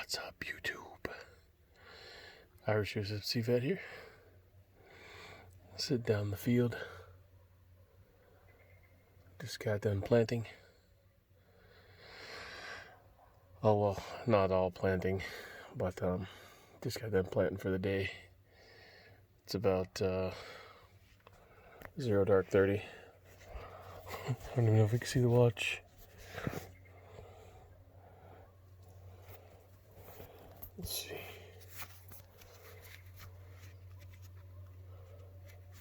What's up, YouTube? Irish USMC Vet here. Sit down in the field. Just got done planting. Oh, well, not all planting, but just got done planting for the day. It's about 0 dark 30. I don't even know if you can see the watch. Let's see.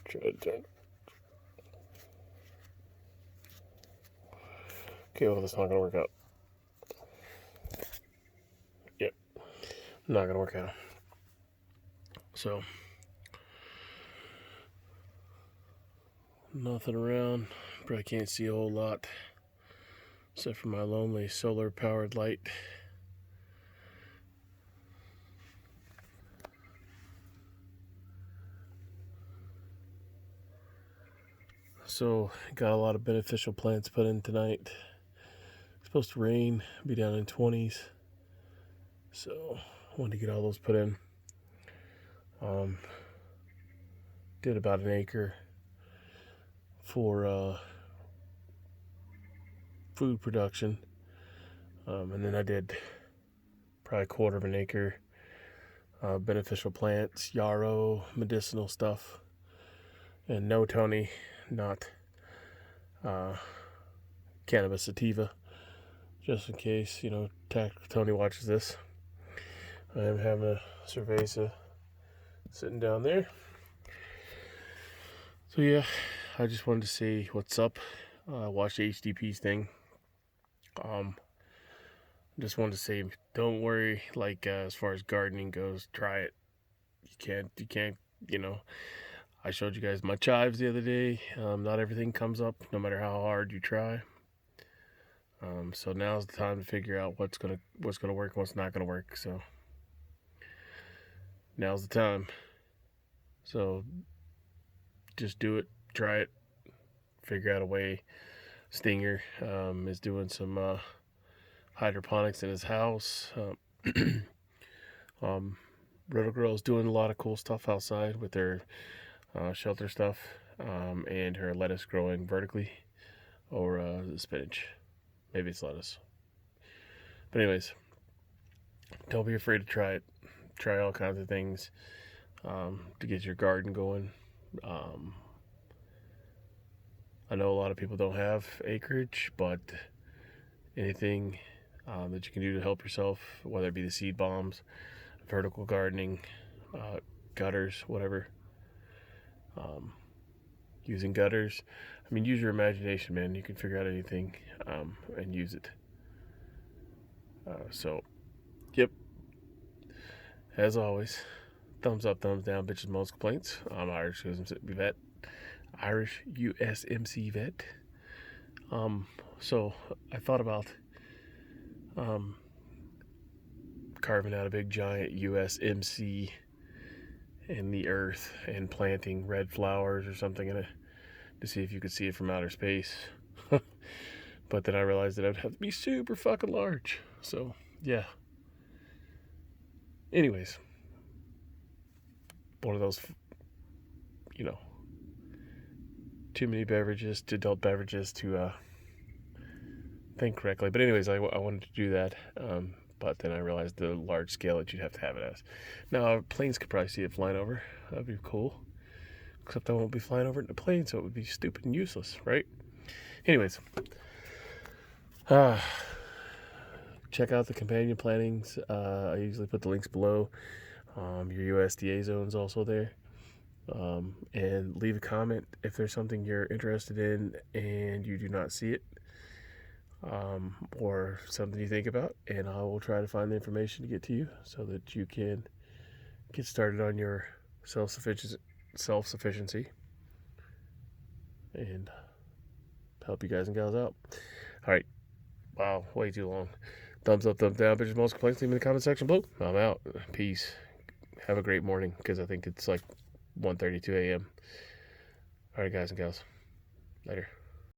Try to turn. Okay, well, that's not gonna work out. Yep, not gonna work out. So, nothing around. Probably can't see a whole lot, except for my lonely solar-powered light. So, got a lot of beneficial plants put in tonight. It's supposed to rain, be down in 20s. So, wanted to get all those put in. Did about an acre for food production. And then I did probably a quarter of an acre beneficial plants, yarrow, medicinal stuff. And no Tony, not cannabis sativa, just in case, Tony watches this. I am having a cerveza sitting down there. So yeah, I just wanted to say what's up. Watch the HDP's thing. Just wanted to say, don't worry, as far as gardening goes, try it. You can't, I showed you guys my chives the other day. Not everything comes up, no matter how hard you try. So now's the time to figure out what's gonna work and what's not gonna work. So now's the time. So just do it, try it, figure out a way. Stinger is doing some hydroponics in his house. Roto Girl is doing a lot of cool stuff outside with their shelter stuff, and her lettuce growing vertically, or spinach. Maybe it's lettuce. But anyways, don't be afraid to try it. Try all kinds of things to get your garden going. I know a lot of people don't have acreage, but anything that you can do to help yourself, whether it be the seed bombs, vertical gardening, gutters, whatever. Using gutters. Use your imagination, man. You can figure out anything and use it. So, yep. As always, thumbs up, thumbs down, bitches, most complaints. I'm Irish USMC Vet. Irish USMC Vet. So I thought about carving out a big giant USMC in the earth and planting red flowers or something in it to see if you could see it from outer space. But then I realized that I would have to be super fucking large. So yeah. Anyways, one of those, too many beverages, adult beverages to think correctly. But anyways, I wanted to do that. But then I realized the large scale that you'd have to have it as. Now, planes could probably see it flying over. That'd be cool. Except I won't be flying over in the plane, so it would be stupid and useless, right? Anyways. Check out the companion plantings. I usually put the links below. Your USDA zone's also there. And leave a comment if there's something you're interested in and you do not see it. Or something you think about, and I will try to find the information to get to you so that you can get started on your self-sufficiency and help you guys and gals out. All right. Wow, way too long. Thumbs up, thumbs down, bitches, most complaints, leave me in the comment section below. I'm out. Peace. Have a great morning, because I think it's 1:32 a.m. All right, guys and gals. Later.